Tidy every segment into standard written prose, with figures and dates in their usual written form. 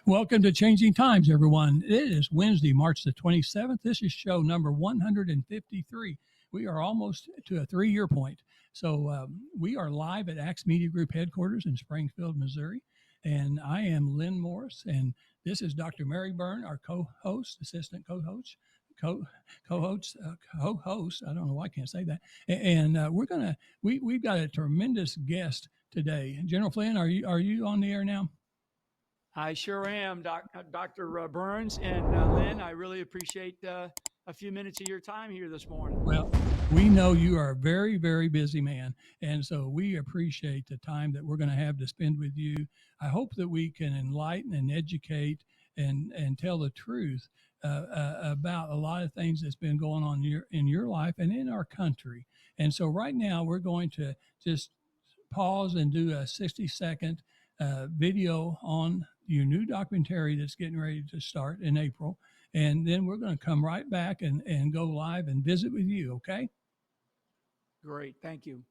Welcome to Changing Times, everyone. It is Wednesday, March the 27th. This is show number 153. We are almost to a 3-year point. So we are live at Axe Media Group headquarters in Springfield, Missouri. And I am Lynn Morris, and this is Dr. Mary Byrne, our co-host, assistant co-host, co-host. I don't know why I can't say that. And we've got a tremendous guest today. General Flynn, are you on the air now? I sure am, Dr. Burns and Lynn. I really appreciate a few minutes of your time here this morning. Well, we know you are a very, very busy man, and so we appreciate the time that we're going to have to spend with you. I hope that we can enlighten and educate and tell the truth about a lot of things that's been going on in your life and in our country. And so right now we're going to just pause and do a 60-second video on your new documentary that's getting ready to start in April. And then we're going to come right back and go live and visit with you, okay? Great, thank you.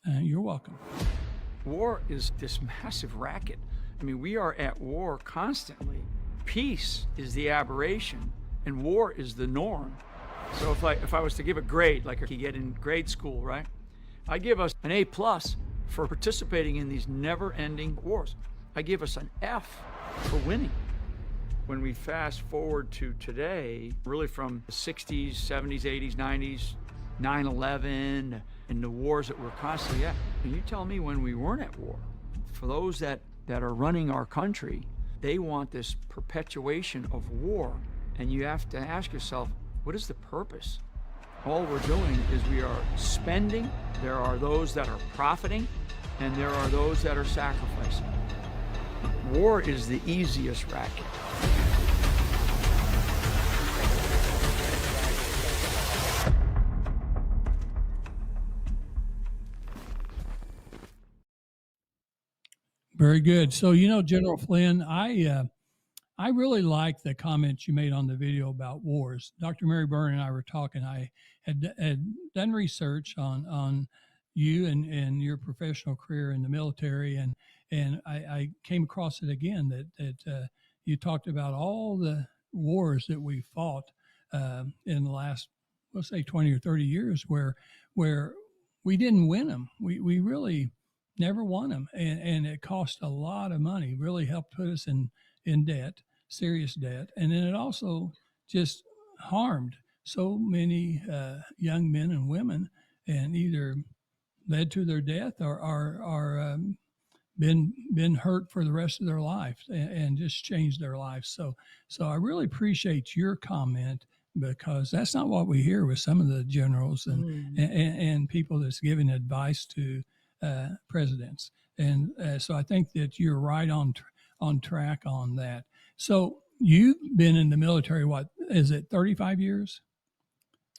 You're welcome. War is this massive racket. I mean, we are at war constantly. Peace is the aberration, and war is the norm. So if I was to give a grade, like you get in grade school, right? I give us an A+ for participating in these never-ending wars. I give us an F for winning. When we fast forward to today, really from the 60s, 70s, 80s, 90s, 9/11, and the wars that we're constantly at, and you tell me when we weren't at war, for those that are running our country, they want this perpetuation of war. And you have to ask yourself, what is the purpose? All we're doing is we are spending. There are those that are profiting, and there are those that are sacrificing. War is the easiest racket. Very good. So, General Flynn, I really like the comments you made on the video about wars. Dr. Mary Byrne and I were talking. I had done research on you and your professional career in the military, and I came across it again that you talked about all the wars that we fought in the last, let's say, 20 or 30 years, where we didn't win them. We really never won them, and it cost a lot of money. Really helped put us in debt, serious debt, and then it also just harmed so many young men and women, and either led to their death or been hurt for the rest of their life and just changed their lives. So I really appreciate your comment, because that's not what we hear with some of the generals and people that's giving advice to presidents. And so I think that you're right on track on that. So you've been in the military, what is it, 35 years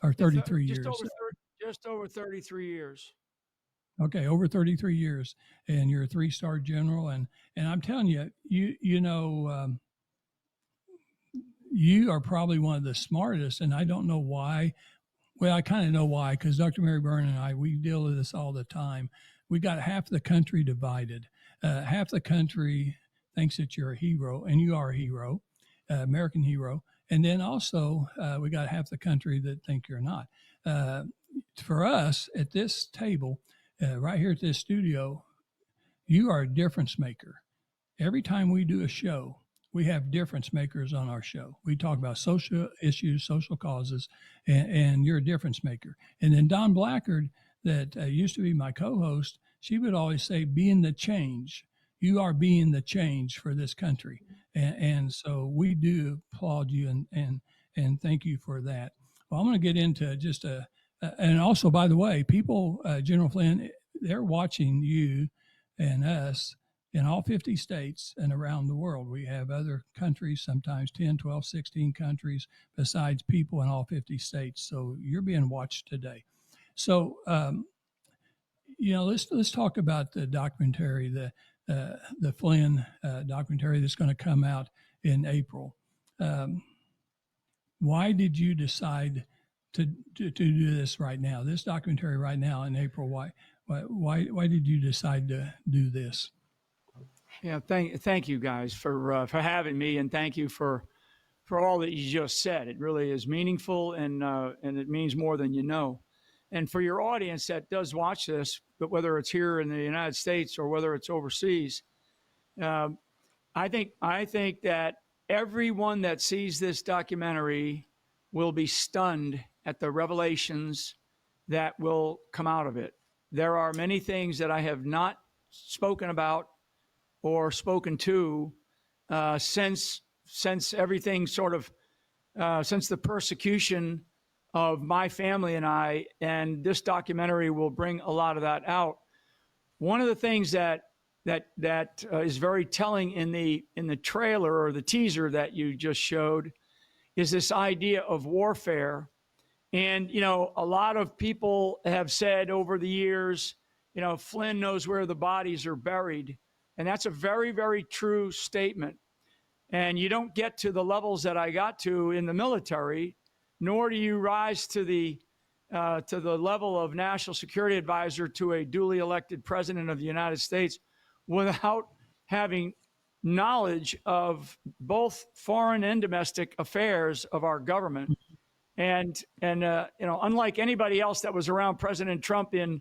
or 33 years? Just over 33 years. Okay, over 33 years, and you're a 3-star general, and I'm telling you, you are probably one of the smartest, and I don't know why. Well, I kind of know why, because Dr. Mary Byrne and I, we deal with this all the time. We got half the country divided. Half the country thinks that you're a hero, and you are a hero, American hero, and then also we got half the country that think you're not. For us at this table, right here at this studio, you are a difference maker. Every time we do a show, we have difference makers on our show. We talk about social issues, social causes, and you're a difference maker. And then Don Blackard, that used to be my co-host, she would always say, being the change. You are being the change for this country. And so we do applaud you and thank you for that. Well, I'm going to get into just and also, by the way, people, General Flynn, they're watching you and us in all 50 states and around the world. We have other countries, sometimes 10, 12, 16 countries, besides people in all 50 states. So you're being watched today. So, let's talk about the documentary, the Flynn documentary that's going to come out in April. Why did you decide to do this right now, this documentary right now in April? Why did you decide to do this? Yeah, thank you guys for having me, and thank you for all that you just said. It really is meaningful, and it means more than you know. And for your audience that does watch this, but whether it's here in the United States or whether it's overseas, um, I think that everyone that sees this documentary will be stunned at the revelations that will come out of it. There are many things that I have not spoken about or spoken to since everything sort of since the persecution of my family and I, and this documentary will bring a lot of that out. One of the things that is very telling in the trailer or the teaser that you just showed is this idea of warfare. And a lot of people have said over the years, Flynn knows where the bodies are buried, and that's a very, very true statement. And you don't get to the levels that I got to in the military, nor do you rise to the level of national security advisor to a duly elected president of the United States without having knowledge of both foreign and domestic affairs of our government. And unlike anybody else that was around President Trump in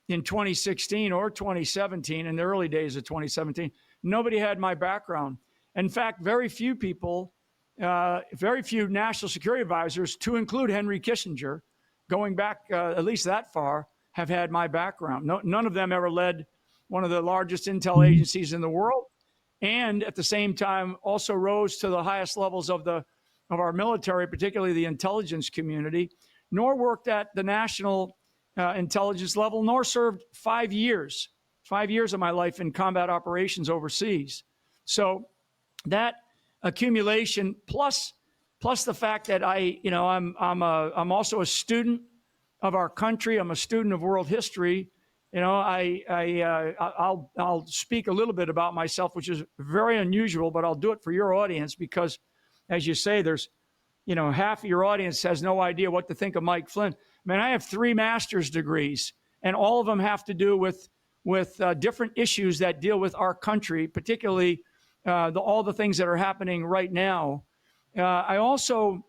2016 or 2017, in the early days of 2017, nobody had my background. In fact, very few people, very few national security advisors, to include Henry Kissinger, going back at least that far, have had my background. None of them ever led one of the largest intel agencies in the world, and at the same time also rose to the highest levels of our military, particularly the intelligence community, nor worked at the national intelligence level, nor served 5 years of my life in combat operations overseas. So that accumulation, plus the fact that I'm also a student of our country. I'm a student of world history. I'll speak a little bit about myself, which is very unusual, but I'll do it for your audience because, as you say, there's half of your audience has no idea what to think of Mike Flynn. I mean, I have 3 master's degrees, and all of them have to do with different issues that deal with our country, particularly all the things that are happening right now. I also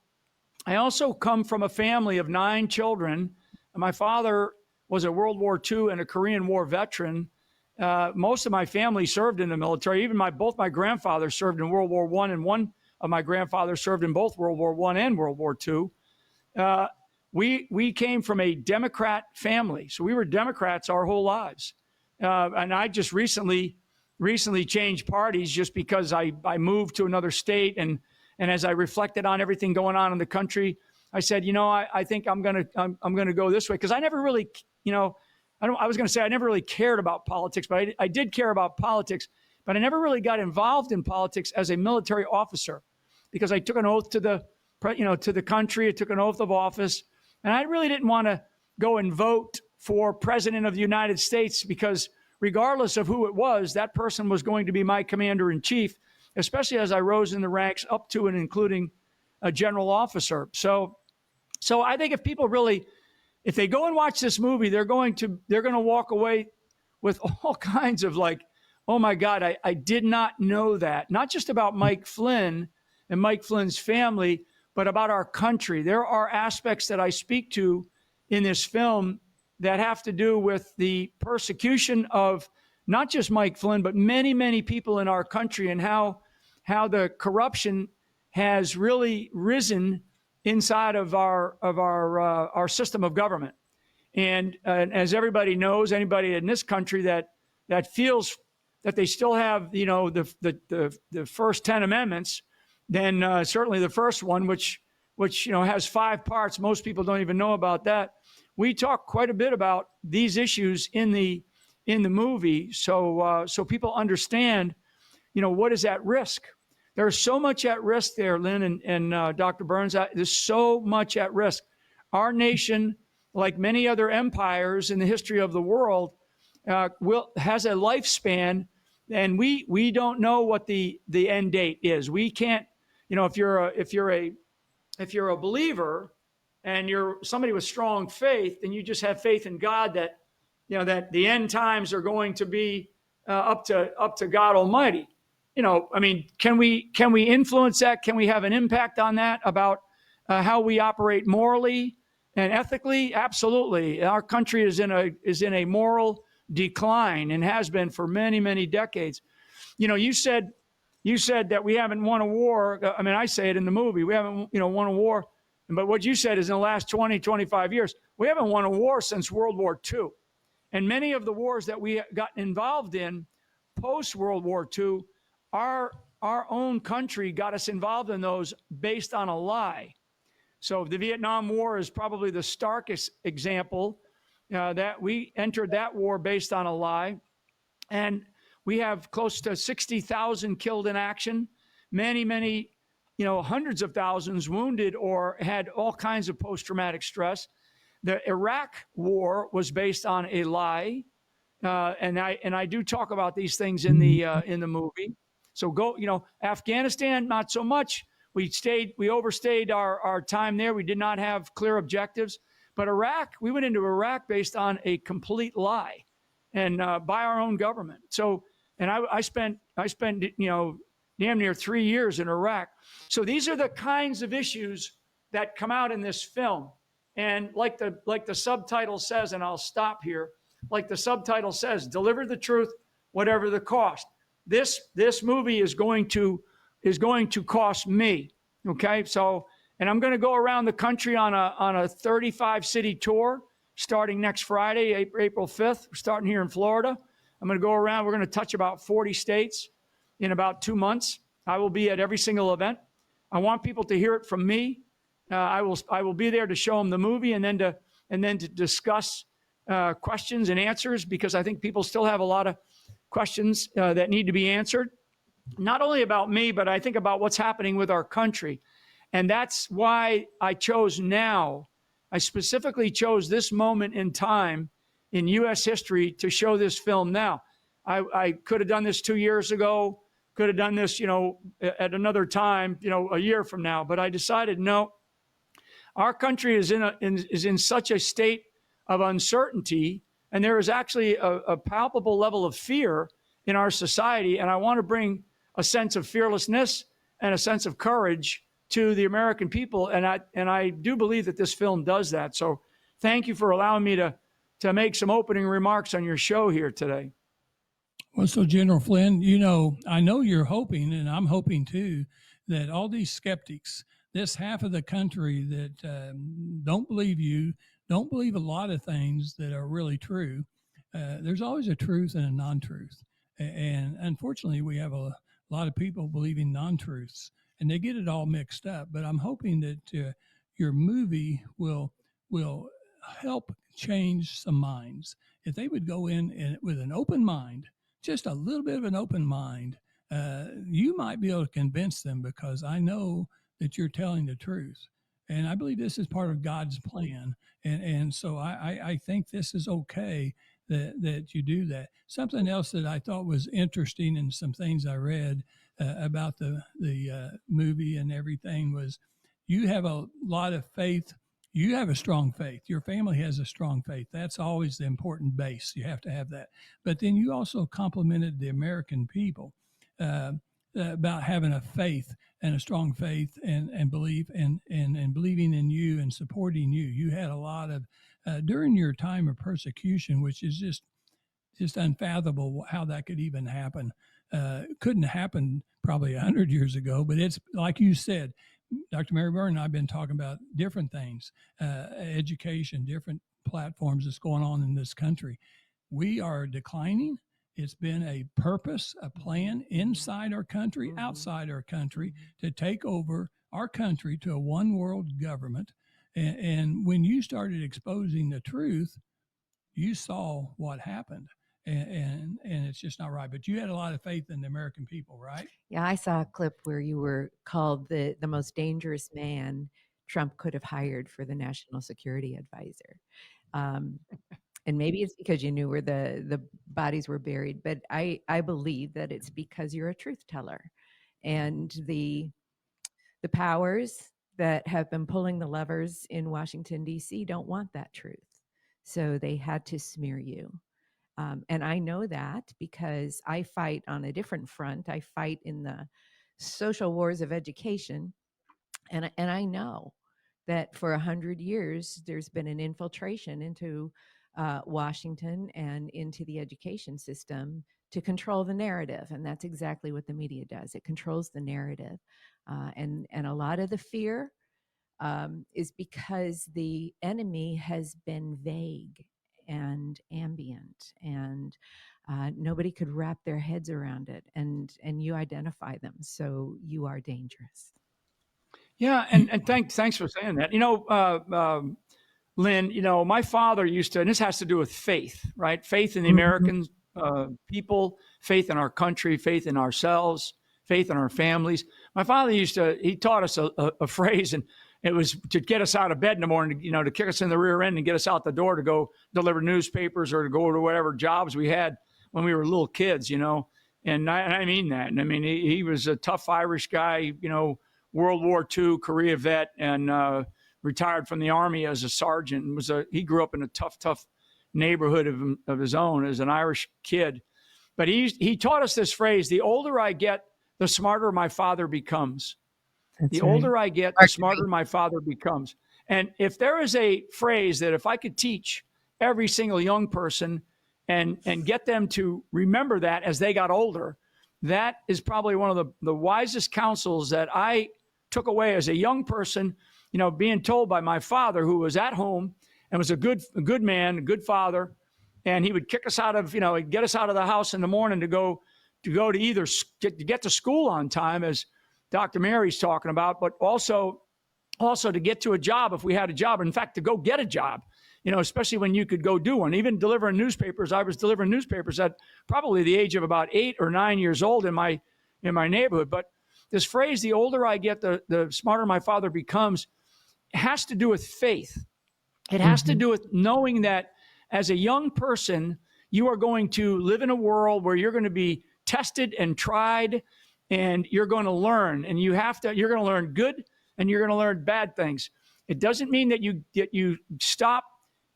come from a family of 9 children. My father was a World War II and a Korean War veteran. Most of my family served in the military. Even both my grandfathers served in World War I, and one of my grandfathers served in both World War I and World War II. We came from a Democrat family, so we were Democrats our whole lives. And I just recently changed parties just because I moved to another state, and as I reflected on everything going on in the country, I said, I think I'm gonna go this way, because I never really, I was gonna say I never really cared about politics, but I did care about politics, but I never really got involved in politics as a military officer, because I took an oath to the country. I took an oath of office, and I really didn't want to go and vote for president of the United States, because regardless of who it was, that person was going to be my commander in chief, especially as I rose in the ranks up to and including a general officer. So I think if people really, if they go and watch this movie, they're going to walk away with all kinds of like, oh my God, I did not know that. Not just about Mike Flynn and Mike Flynn's family, but about our country. There are aspects that I speak to in this film that have to do with the persecution of not just Mike Flynn, but many, many people in our country, and how the corruption has really risen inside of our system of government. And as everybody knows, anybody in this country that feels that they still have, the first 10 amendments, then certainly the first one, which has 5 parts. Most people don't even know about that. We talk quite a bit about these issues in the movie, so people understand, what is at risk. There's so much at risk there, Lynn and Dr. Burns. There's so much at risk. Our nation, like many other empires in the history of the world, has a lifespan, and we don't know what the end date is. We can't, if you're a believer and you're somebody with strong faith, then you just have faith in God that that the end times are going to be up to God Almighty. I mean, can we influence that? Can we have an impact on that about how we operate morally and ethically? Absolutely. Our country is in a moral decline and has been for many, many decades. You said that we haven't won a war. I mean, I say it in the movie. We haven't, won a war. But what you said is in the last 20, 25 years, we haven't won a war since World War II. And many of the wars that we got involved in post World War II, our own country got us involved in those based on a lie. So the Vietnam War is probably the starkest example that we entered that war based on a lie. And we have close to 60,000 killed in action, many, hundreds of thousands wounded or had all kinds of post-traumatic stress. The Iraq war was based on a lie, and I do talk about these things in the movie. So Afghanistan, not so much. We overstayed our time there. We did not have clear objectives. But Iraq, we went into Iraq based on a complete lie, and by our own government. So, and I spent damn near 3 years in Iraq. So these are the kinds of issues that come out in this film. And like the subtitle says, and I'll stop here, like the subtitle says, deliver the truth, whatever the cost. This movie is going to cost me. Okay. So, and I'm going to go around the country on a 35 city tour starting next Friday, April 5th. We're starting here in Florida. I'm going to go around. We're going to touch about 40 states in about 2 months. I will be at every single event. I want people to hear it from me. I will be there to show them the movie and then to discuss questions and answers, because I think people still have a lot of questions that need to be answered, not only about me, but I think about what's happening with our country. And that's why I chose now. I specifically chose this moment in time in U.S. history to show this film now. I could have done this 2 years ago, could have done this, at another time, a year from now. But I decided, no, our country is in such a state of uncertainty, and there is actually a palpable level of fear in our society. And I want to bring a sense of fearlessness and a sense of courage to the American people. And I do believe that this film does that. So thank you for allowing me to make some opening remarks on your show here today. Well, so General Flynn, I know you're hoping, and I'm hoping too, that all these skeptics, this half of the country that don't believe you, don't believe a lot of things that are really true. There's always a truth and a non-truth. And unfortunately, we have a lot of people believing non-truths, and they get it all mixed up. But I'm hoping that your movie will help change some minds. If they would go in with an open mind, just a little bit of an open mind, you might be able to convince them, because I know that you're telling the truth. And I believe this is part of God's plan. And so I think this is okay that you do that. Something else that I thought was interesting, and some things I read about the movie and everything, was you have a lot of faith. You have a strong faith. Your family has a strong faith. That's always the important base. You have to have that. But then you also complimented the American people about having a faith and a strong faith and belief and believing in you and supporting you. You had a lot of, during your time of persecution, which is just unfathomable how that could even happen. Couldn't happen probably 100 years ago, but it's like you said, Dr. Mary Byrne and I have been talking about different things, education, different platforms that's going on in this country. We are declining. It's been a purpose, a plan inside our country, outside our country, to take over our country to a one world government. And when you started exposing the truth, you saw what happened. And it's just not right. But you had a lot of faith in the American people, right? Yeah, I saw a clip where you were called the most dangerous man Trump could have hired for the national security advisor. And maybe it's because you knew where the bodies were buried, but I believe that it's because you're a truth teller, and the powers that have been pulling the levers in Washington, D.C. don't want that truth. So they had to smear you. And I know that because I fight on a different front. I fight in the social wars of education. And I know that for 100 years, there's been an infiltration into Washington and into the education system to control the narrative. And that's exactly what the media does. It controls the narrative. And a lot of the fear is because the enemy has been vague and ambient, and nobody could wrap their heads around it. And you identify them, so you are dangerous. Yeah, and thanks for saying that. Lynn, my father used to, and this has to do with faith, right? Faith in the American people, faith in our country, faith in ourselves, faith in our families. My father he taught us a phrase, and it was to get us out of bed in the morning, to kick us in the rear end and get us out the door to go deliver newspapers or to go to whatever jobs we had when we were little kids, And I mean that. And I mean, he was a tough Irish guy, World War II, Korea vet, and retired from the Army as a sergeant. And he grew up in a tough neighborhood of his own as an Irish kid. But he taught us this phrase: the older I get, the smarter my father becomes. The older I get, the smarter my father becomes. And if there is a phrase that if I could teach every single young person and get them to remember that as they got older, that is probably one of the wisest counsels that I took away as a young person, being told by my father, who was at home and was a good man, a good father. And he would kick us out of, he'd get us out of the house in the morning to go to either get to school on time, as Dr. Mary's talking about, but also to get to a job if we had a job. In fact, to go get a job, especially when you could go do one. Even delivering newspapers. I was delivering newspapers at probably the age of about 8 or 9 years old in my neighborhood. But this phrase, the older I get, the smarter my father becomes, has to do with faith. It has to do with knowing that as a young person, you are going to live in a world where you're going to be tested and tried, and you're going to learn, and you're going to learn good and you're going to learn bad things. It doesn't mean that you stop.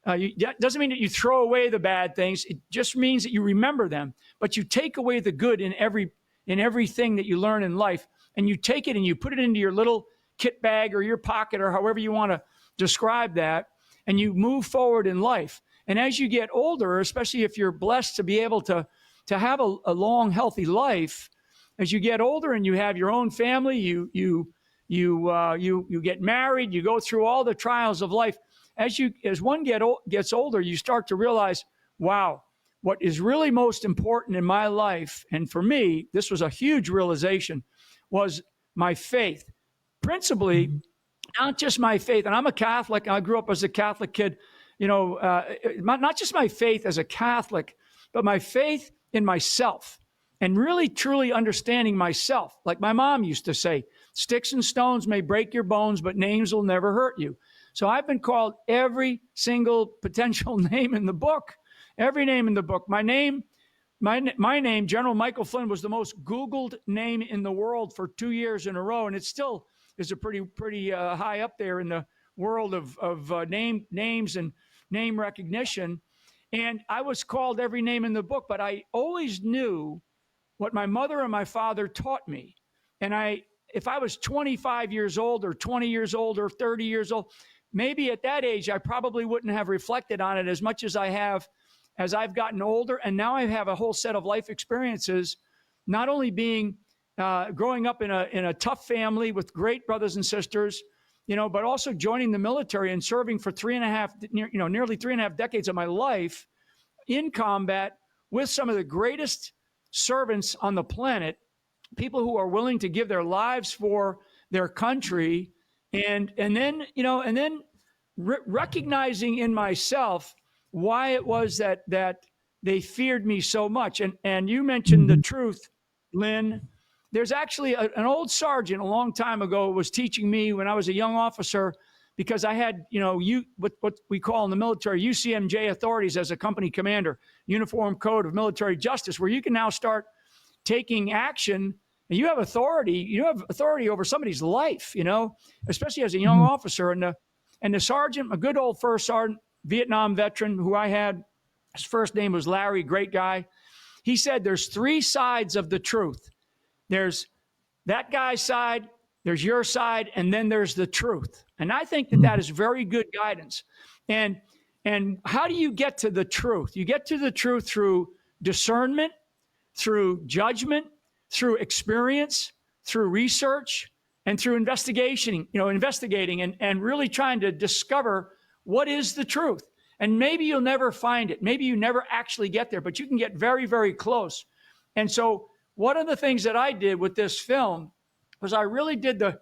It doesn't mean that you throw away the bad things. It just means that you remember them, but you take away the good in everything that you learn in life, and you take it and you put it into your little kit bag or your pocket or however you want to describe that, and you move forward in life. And as you get older, especially if you're blessed to be able to have a long, healthy life, as you get older and you have your own family, you get married, you go through all the trials of life. As one gets older, you start to realize, wow, what is really most important in my life, and for me, this was a huge realization, was my faith. Principally, not just my faith, and I'm a Catholic. I grew up as a Catholic kid. Not just my faith as a Catholic, but my faith in myself. And really, truly understanding myself. Like my mom used to say, sticks and stones may break your bones, but names will never hurt you. So I've been called every single potential name in the book, every name in the book. My name, General Michael Flynn, was the most Googled name in the world for 2 years in a row. And it still is a pretty high up there in the world of names and name recognition. And I was called every name in the book, but I always knew what my mother and my father taught me. And if I was 25 years old or 20 years old or 30 years old, maybe at that age, I probably wouldn't have reflected on it as much as I have as I've gotten older. And now I have a whole set of life experiences, not only growing up in a tough family with great brothers and sisters, but also joining the military and serving for nearly 3.5 decades of my life in combat with some of the greatest servants on the planet, people who are willing to give their lives for their country, and then recognizing in myself why it was that they feared me so much. And you mentioned the truth, Lynn. There's actually an old sergeant a long time ago was teaching me when I was a young officer, because I had, what we call in the military UCMJ authorities as a company commander, Uniform Code of Military Justice, where you can now start taking action, and you have authority over somebody's life, especially as a young officer. And the sergeant, a good old first sergeant, Vietnam veteran who I had, his first name was Larry, great guy. He said there's three sides of the truth. There's that guy's side, there's your side, and then there's the truth. And I think that that is very good guidance. And how do you get to the truth? You get to the truth through discernment, through judgment, through experience, through research, and through investigating and really trying to discover what is the truth. And maybe you'll never find it. Maybe you never actually get there, but you can get very, very close. And so one of the things that I did with this film was I really did the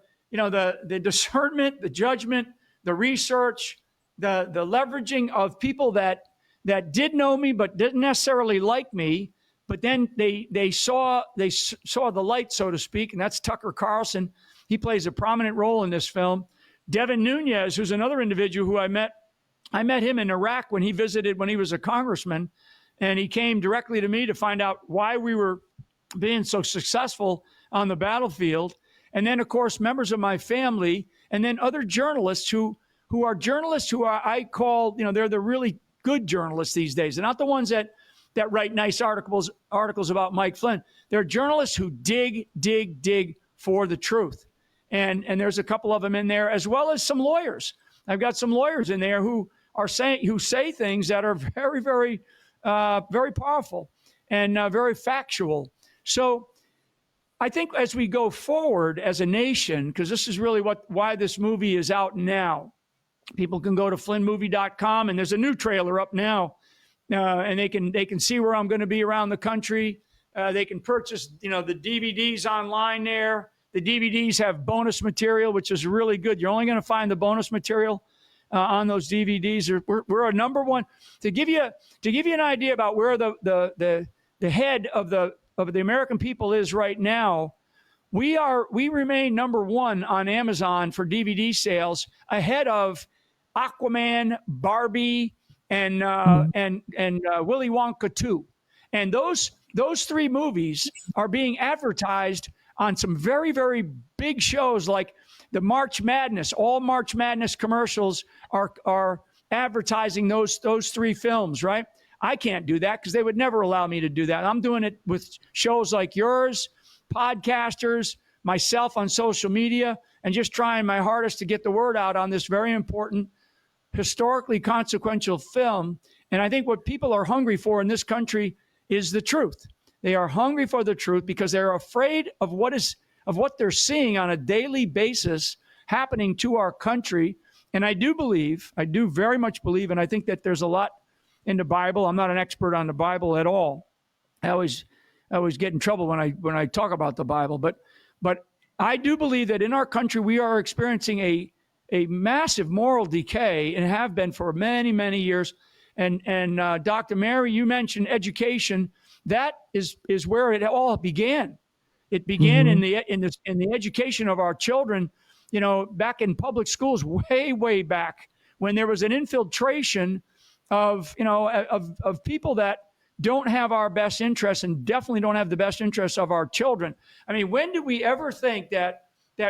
discernment, the judgment, the research, the leveraging of people that did know me but didn't necessarily like me, but then they saw the light, so to speak, and that's Tucker Carlson. He plays a prominent role in this film. Devin Nunes, who's another individual who I met him in Iraq when he visited when he was a congressman, and he came directly to me to find out why we were being so successful on the battlefield. And then, of course, members of my family, and then other journalists who I call, they're the really good journalists these days. They're not the ones that write nice articles about Mike Flynn. They're journalists who dig for the truth. And there's a couple of them in there, as well as some lawyers. I've got some lawyers in there who say things that are very, very, very powerful and very factual. So I think as we go forward as a nation, because this is really why this movie is out now, people can go to flynnmovie.com, and there's a new trailer up now, and they can see where I'm going to be around the country. They can purchase the DVDs online there. The DVDs have bonus material, which is really good. You're only going to find the bonus material on those DVDs. We're a number one. To give you an idea about where the head of the American people is right now, we remain number one on Amazon for DVD sales, ahead of Aquaman, Barbie, and Willy Wonka 2. And those three movies are being advertised on some very, very big shows like the March Madness. All March Madness commercials are advertising those three films, right? I can't do that because they would never allow me to do that. I'm doing it with shows like yours, podcasters, myself on social media, and just trying my hardest to get the word out on this very important, historically consequential film. And I think what people are hungry for in this country is the truth. They are hungry for the truth because they're afraid of what they're seeing on a daily basis happening to our country. And I do very much believe, and I think that there's a lot in the Bible. I'm not an expert on the Bible at all. I always get in trouble when I talk about the Bible, but I do believe that in our country we are experiencing a massive moral decay and have been for many, many years. And Dr. Mary, you mentioned education. That is where it all began. It began in the education of our children, back in public schools, way back when there was an infiltration of people that don't have our best interests and definitely don't have the best interests of our children. I mean, when did we ever think that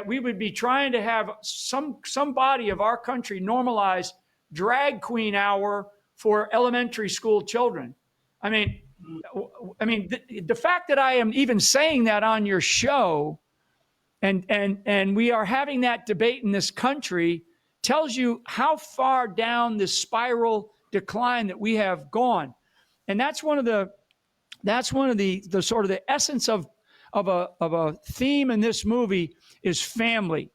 we would be trying to have some body of our country normalize drag queen hour for elementary school children? I mean, the fact that I am even saying that on your show, and we are having that debate in this country, tells you how far down this spiral decline that we have gone. And that's one of the sort of the essence of a theme in this movie is family,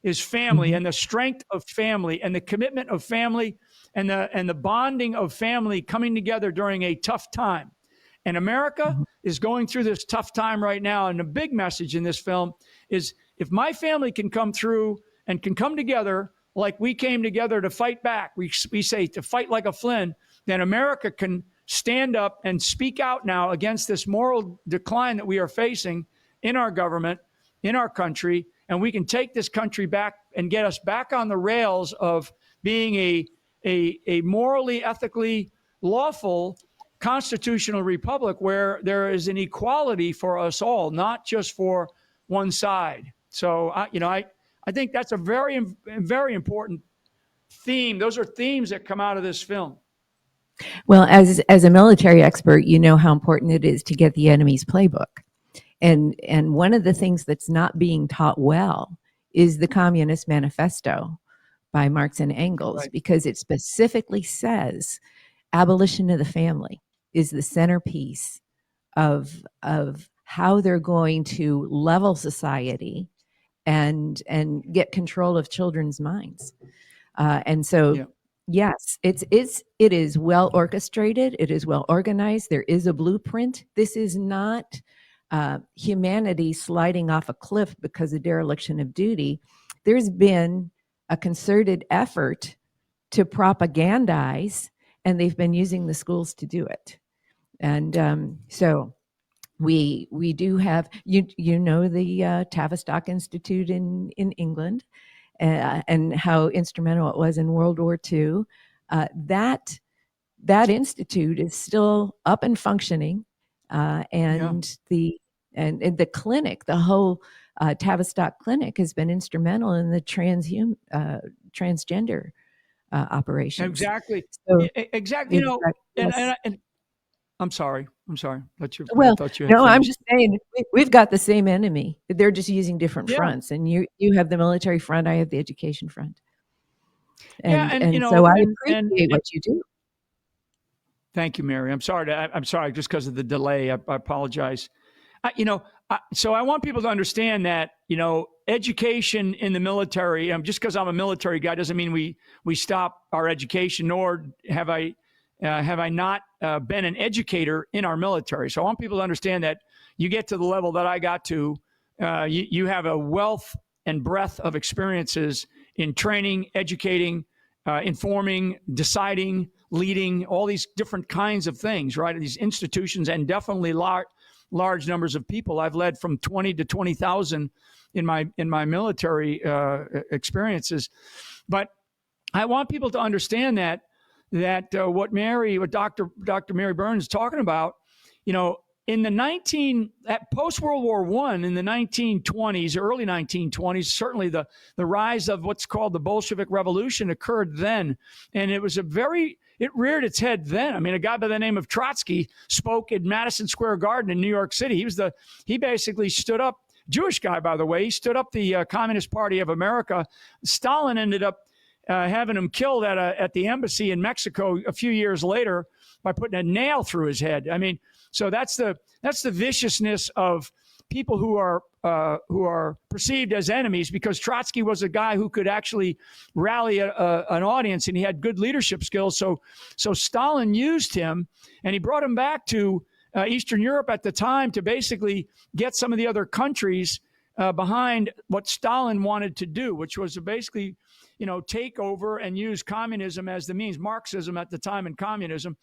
and the strength of family, and the commitment of family, and the bonding of family coming together during a tough time. And America is going through this tough time right now. And the big message in this film is, if my family can come through and can come together like we came together to fight back, we say to fight like a Flynn, then America can stand up and speak out now against this moral decline that we are facing in our government, in our country, and we can take this country back and get us back on the rails of being a morally, ethically lawful constitutional republic where there is an equality for us all, not just for one side. So, I think that's a very, very important theme. Those are themes that come out of this film. Well, as a military expert, you know how important it is to get the enemy's playbook. And one of the things that's not being taught well is the Communist Manifesto by Marx and Engels, Right. because it specifically says abolition of the family is the centerpiece of how they're going to level society and get control of children's minds. And so, Yeah. yes, it is well orchestrated. It is well organized. There is a blueprint. This is not humanity sliding off a cliff because of dereliction of duty. There's been a concerted effort to propagandize, and they've been using the schools to do it. And so we do have, you know, the Tavistock Institute in England, and how instrumental it was in World War II. That institute is still up and functioning, and the clinic, the whole Tavistock Clinic, has been instrumental in the transgender operations. Exactly. So Exactly. You know, yes. and I'm sorry. I Well, thought you had no, I'm finished. just saying we've got the same enemy. They're just using different Yeah. fronts, and you have the military front, I have the education front. Yeah. And, you And so know, I and appreciate what you do. thank you, Mary. I'm sorry just because of the delay. I apologize. So I want people to understand that, you know, education in the military, just because I'm a military guy doesn't mean we stop our education, nor have I not been an educator in our military. So I want people to understand that you get to the level that I got to, you have a wealth and breadth of experiences in training, educating, informing, deciding, leading, all these different kinds of things, right? These institutions, and definitely large numbers of people. I've led from 20 to 20,000 in my military experiences. But I want people to understand that what Dr. Mary Burns is talking about, you know, in the post World War I, in the 1920s, early 1920s, certainly the rise of what's called the Bolshevik Revolution occurred then, and it reared its head then. I mean, a guy by the name of Trotsky spoke at Madison Square Garden in New York City. He basically stood up, Jewish guy, by the way, he stood up the Communist Party of America. Stalin ended up having him killed at the embassy in Mexico a few years later by putting a nail through his head. I mean, so that's the viciousness of people who are perceived as enemies, because Trotsky was a guy who could actually rally an audience, and he had good leadership skills. So Stalin used him, and he brought him back to Eastern Europe at the time to basically get some of the other countries behind what Stalin wanted to do, which was to basically, you know, take over and use communism as the means, Marxism at the time and communism.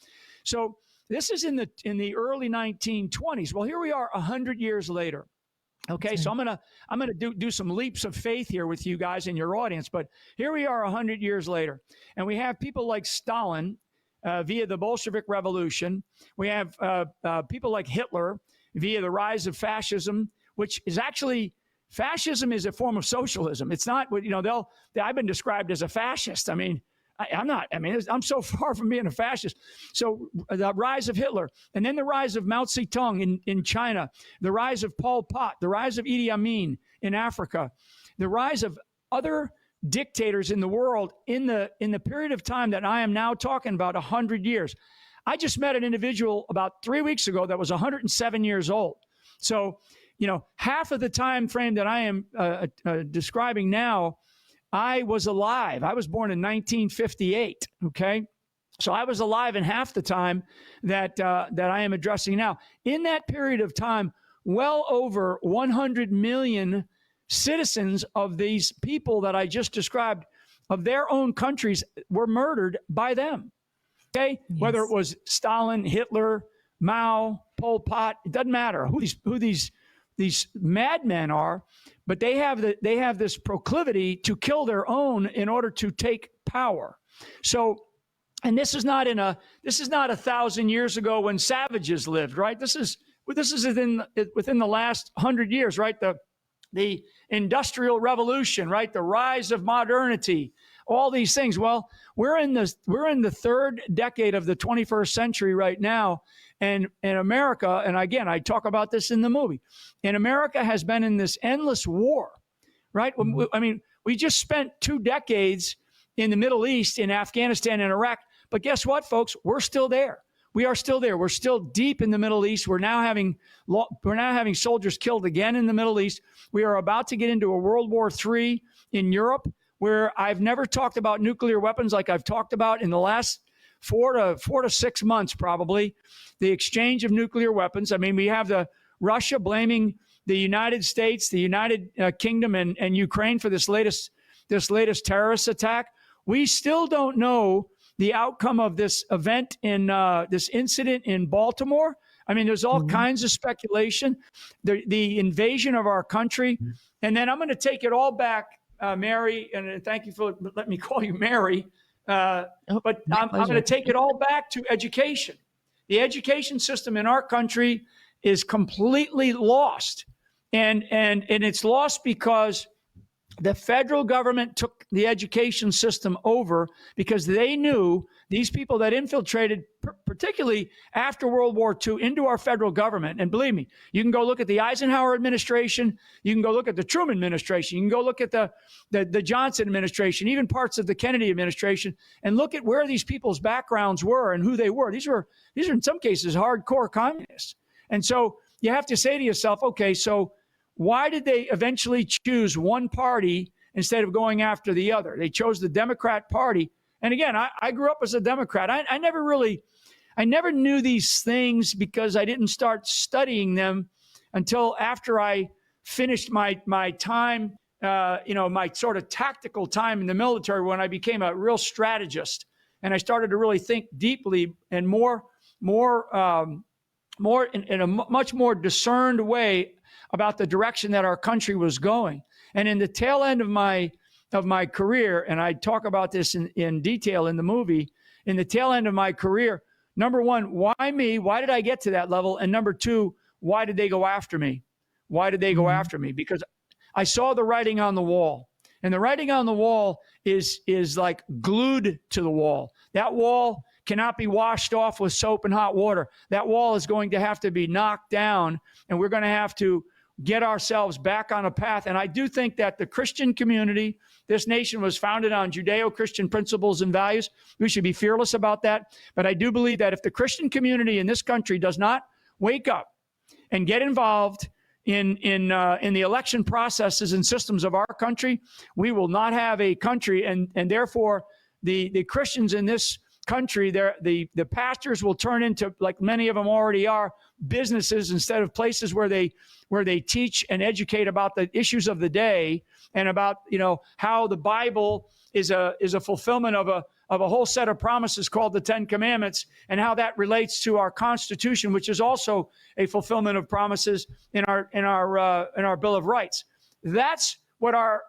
So this is in the early 1920s. Well, here we are 100 years later. Okay, so I'm gonna do some leaps of faith here with you guys in your audience. But here we are 100 years later, and we have people like Stalin via the Bolshevik Revolution. We have people like Hitler via the rise of fascism, which is actually, fascism is a form of socialism. It's not what, you know, I've been described as a fascist. I mean, I'm not. I mean, I'm so far from being a fascist. So the rise of Hitler, and then the rise of Mao Zedong in China, the rise of Pol Pot, the rise of Idi Amin in Africa, the rise of other dictators in the world in the period of time that I am now talking about, 100 years. I just met an individual about 3 weeks ago that was 107 years old. So, you know, half of the time frame that I am describing now, I was alive. I was born in 1958. Okay. So I was alive in half the time that I am addressing now. In that period of time, well over 100 million citizens of these people that I just described, of their own countries, were murdered by them. Okay. Yes. Whether it was Stalin, Hitler, Mao, Pol Pot, it doesn't matter who these madmen are, but they have this proclivity to kill their own in order to take power. So, and this is not 1,000 years ago when savages lived, right? This is within the last 100 years, right? the Industrial Revolution, right? The rise of modernity, all these things. Well, we're in the third decade of the 21st century right now. And in America, and again, I talk about this in the movie, and America has been in this endless war, right? I mean, we just spent 2 decades in the Middle East, in Afghanistan and Iraq. But guess what, folks? We're still there. We are still there. We're still deep in the Middle East. We're now having soldiers killed again in the Middle East. We are about to get into a World War III in Europe, where I've never talked about nuclear weapons like I've talked about in the last 4 to 6 months, probably, the exchange of nuclear weapons. I mean, we have the Russia blaming the United States, the United Kingdom, and Ukraine for this latest terrorist attack. We still don't know the outcome of this event in this incident in Baltimore. I mean, there's all kinds of speculation, the invasion of our country. And then I'm going to take it all back, Mary, and thank you for letting me call you Mary. But I'm going to take it all back to education. The education system in our country is completely lost. And it's lost because the federal government took the education system over because they knew these people that infiltrated, particularly after World War II, into our federal government. And believe me, you can go look at the Eisenhower administration. You can go look at the Truman administration. You can go look at the Johnson administration, even parts of the Kennedy administration, and look at where these people's backgrounds were and who they were. These are in some cases hardcore communists. And so you have to say to yourself, okay, so why did they eventually choose one party instead of going after the other? They chose the Democrat Party. And again, I grew up as a Democrat. I never knew these things because I didn't start studying them until after I finished my time, my sort of tactical time in the military, when I became a real strategist. And I started to really think deeply and more in a much more discerned way about the direction that our country was going. And in the tail end of my career, and I talk about this in detail in the movie, in the tail end of my career, number one, why me? Why did I get to that level? And number two, why did they go after me? Why did they go after me? Because I saw the writing on the wall. And the writing on the wall is like glued to the wall. That wall cannot be washed off with soap and hot water. That wall is going to have to be knocked down, and we're going to have to get ourselves back on a path. And I do think that the Christian community, this nation was founded on Judeo-Christian principles and values. We should be fearless about that. But I do believe that if the Christian community in this country does not wake up and get involved in the election processes and systems of our country, we will not have a country. And therefore, the Christians in this country, the pastors will turn into, like many of them already are, businesses instead of places where they teach and educate about the issues of the day and about how the Bible is a fulfillment of a whole set of promises called the Ten Commandments, and how that relates to our Constitution, which is also a fulfillment of promises in our Bill of Rights. That's what our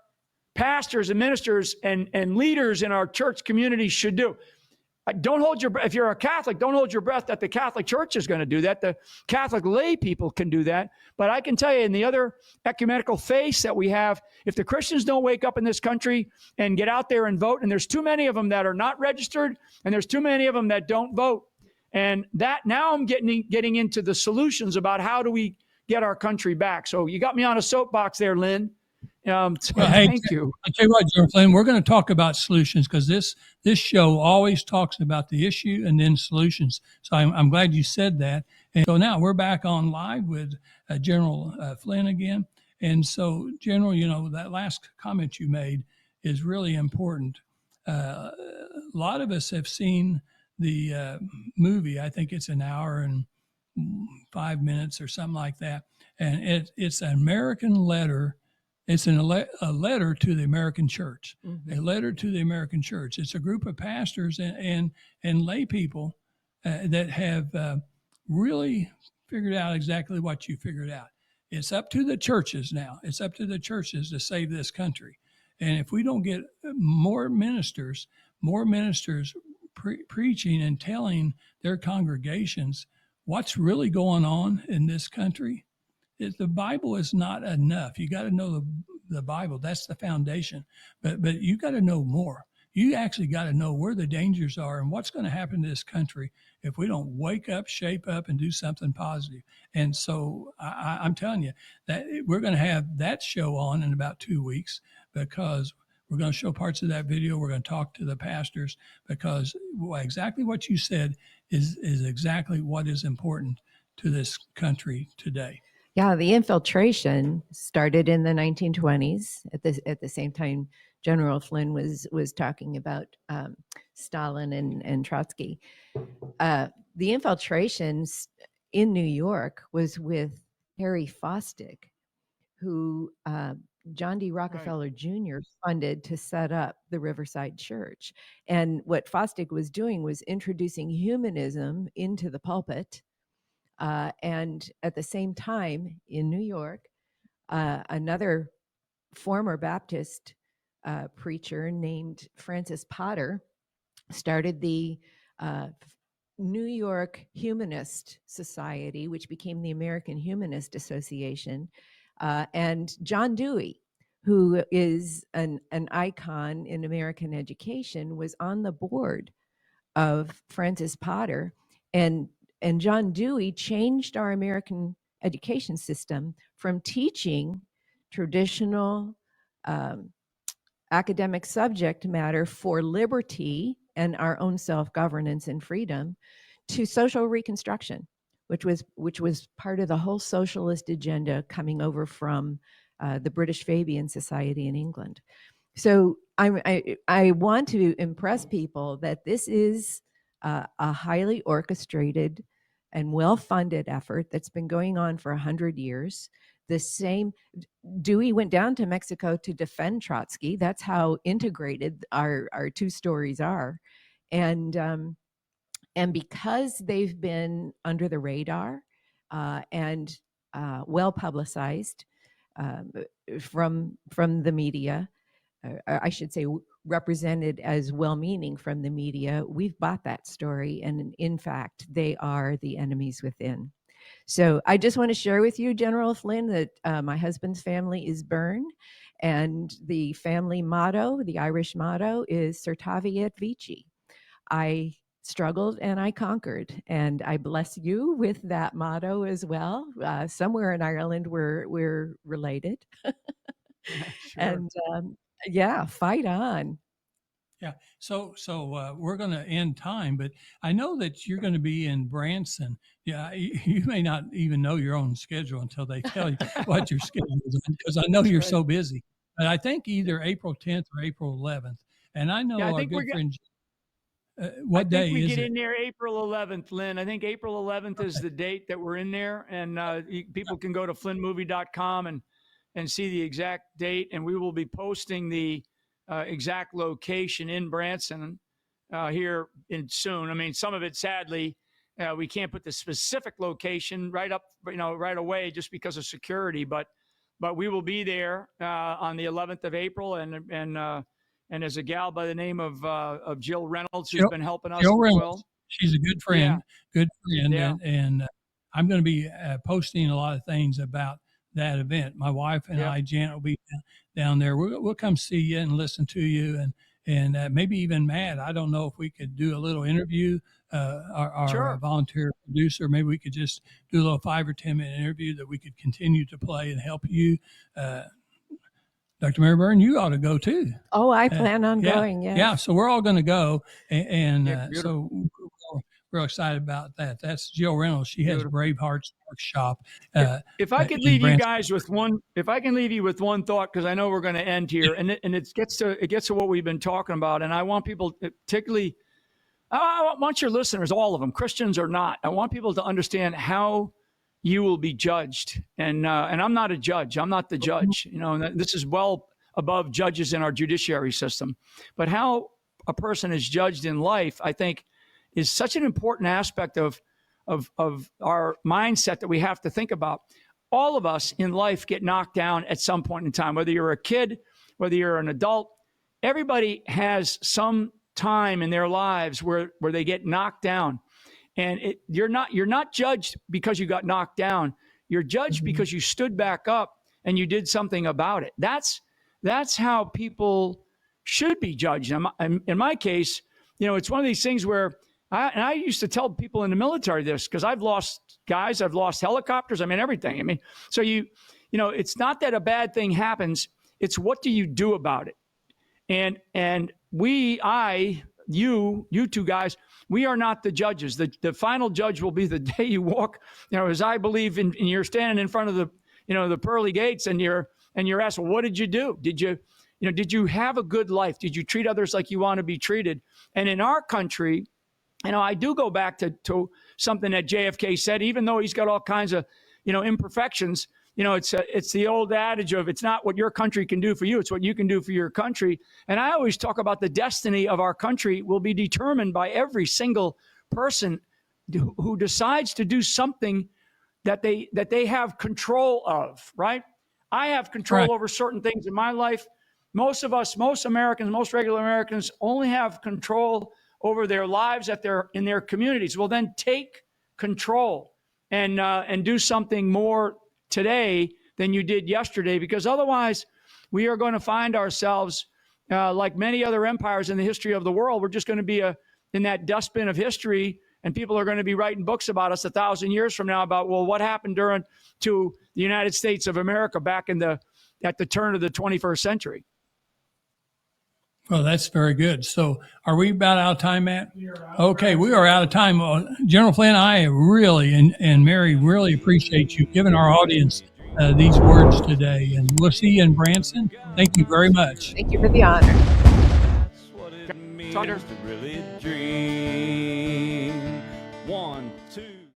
pastors and ministers and leaders in our church community should do. Don't hold your breath. If you're a Catholic, don't hold your breath that the Catholic Church is going to do that. The Catholic lay people can do that. But I can tell you, in the other ecumenical faiths that we have, if the Christians don't wake up in this country and get out there and vote, and there's too many of them that are not registered, and there's too many of them that don't vote. And that now I'm getting into the solutions about how do we get our country back. So you got me on a soapbox there, Lynn. Thank you. I'll tell you what, General Flynn, we're going to talk about solutions, because this show always talks about the issue and then solutions. So I'm glad you said that. And so now we're back on live with General Flynn again. And so, General, that last comment you made is really important. A lot of us have seen the movie. I think it's an hour and 5 minutes or something like that. And it's an American letter. It's a letter to the American church, a letter to the American church. It's a group of pastors and lay people that have really figured out exactly what you figured out. It's up to the churches now. It's up to the churches to save this country. And if we don't get more ministers preaching and telling their congregations what's really going on in this country, The Bible is not enough. You got to know the Bible. That's the foundation. But you got to know more. You actually got to know where the dangers are and what's going to happen to this country if we don't wake up, shape up, and do something positive. And so I'm telling you that we're going to have that show on in about 2 weeks, because we're going to show parts of that video. We're going to talk to the pastors, because exactly what you said is exactly what is important to this country today. Yeah, the infiltration started in the 1920s. At the same time, General Flynn was talking about Stalin and Trotsky. The infiltrations in New York was with Harry Fosdick, who John D. Rockefeller Jr. funded to set up the Riverside Church. And what Fosdick was doing was introducing humanism into the pulpit. And at the same time, in New York, another former Baptist preacher named Francis Potter started the New York Humanist Society, which became the American Humanist Association. And John Dewey, who is an icon in American education, was on the board of Francis Potter. And John Dewey changed our American education system from teaching traditional academic subject matter for liberty and our own self-governance and freedom to social reconstruction, which was part of the whole socialist agenda coming over from the British Fabian Society in England. So I want to impress people that this is a highly orchestrated and well-funded effort that's been going on for 100 years. The same, Dewey went down to Mexico to defend Trotsky. That's how integrated our two stories are. And because they've been under the radar and well publicized from the media, I should say represented as well-meaning from the media, we've bought that story. And in fact, they are the enemies within. So I just want to share with you, General Flynn, that my husband's family is Byrne, and the family motto, the Irish motto, is Certaviat Vici. I struggled and I conquered, and I bless you with that motto as well. Somewhere in Ireland, we're related. Sure. And yeah, fight on. Yeah. So we're going to end time, but I know that you're going to be in Branson. Yeah. You may not even know your own schedule until they tell you what your schedule is, because I know you're so busy. But I think either April 10th or April 11th. And I know our good friend, what day is it? I think we get in there April 11th, Lynn. I think April 11th is the date that we're in there. And people can go to flynnmovie.com and see the exact date. And we will be posting the exact location in Branson here soon. I mean, some of it, sadly, we can't put the specific location right away just because of security. But we will be there on the 11th of April, and there's a gal by the name of Jill Reynolds who's been helping us. Jill Reynolds, she's a good friend, Yeah. and I'm going to be posting a lot of things about that event. My wife and I, Janet, will be down there. We'll come see you and listen to you, and maybe even Matt. I don't know if we could do a little interview. Our volunteer producer, maybe we could just do a little 5 or 10 minute interview that we could continue to play and help you. Dr. Mary Byrne, you ought to go too. Oh, I plan on going. Yes. Yeah. So we're all going to go, and so we're real excited about that. That's Jill Reynolds. She has Brave Hearts Workshop. If I could leave you guys with one thought, because I know we're going to end here, and it gets to what we've been talking about, and I want people, particularly, I want your listeners, all of them, Christians or not, I want people to understand how you will be judged. And I'm not a judge. I'm not the judge. This is well above judges in our judiciary system. But how a person is judged in life, I think, is such an important aspect of our mindset that we have to think about. All of us in life get knocked down at some point in time, whether you're a kid, whether you're an adult. Everybody has some time in their lives where they get knocked down. And you're not judged because you got knocked down. You're judged because you stood back up and you did something about it. That's how people should be judged. In my case, it's one of these things where I used to tell people in the military this, because I've lost guys, I've lost helicopters, everything. So it's not that a bad thing happens, it's what do you do about it? And you two guys, we are not the judges. The final judge will be the day you walk, as I believe, and you're standing in front of the pearly gates, and you're asked, well, what did you do? Did you have a good life? Did you treat others like you want to be treated? And in our country, I do go back to something that JFK said, even though he's got all kinds of, imperfections. It's the old adage of, it's not what your country can do for you, it's what you can do for your country. And I always talk about the destiny of our country will be determined by every single person who decides to do something that they have control of, right? I have control over certain things in my life. Most of us, most Americans, most regular Americans only have control over their lives in their communities. Well, then take control and do something more today than you did yesterday, because otherwise we are going to find ourselves like many other empires in the history of the world. We're just going to be in that dustbin of history, and people are going to be writing books about us 1,000 years from now about, well, what happened to the United States of America back at the turn of the 21st century. Well, that's very good. So are we about out of time, Matt? Okay, we are out of time. General Flynn, I really, and Mary, really appreciate you giving our audience these words today. And we'll see you in Branson. Thank you very much. Thank you for the honor. That's what it means to really dream. 1,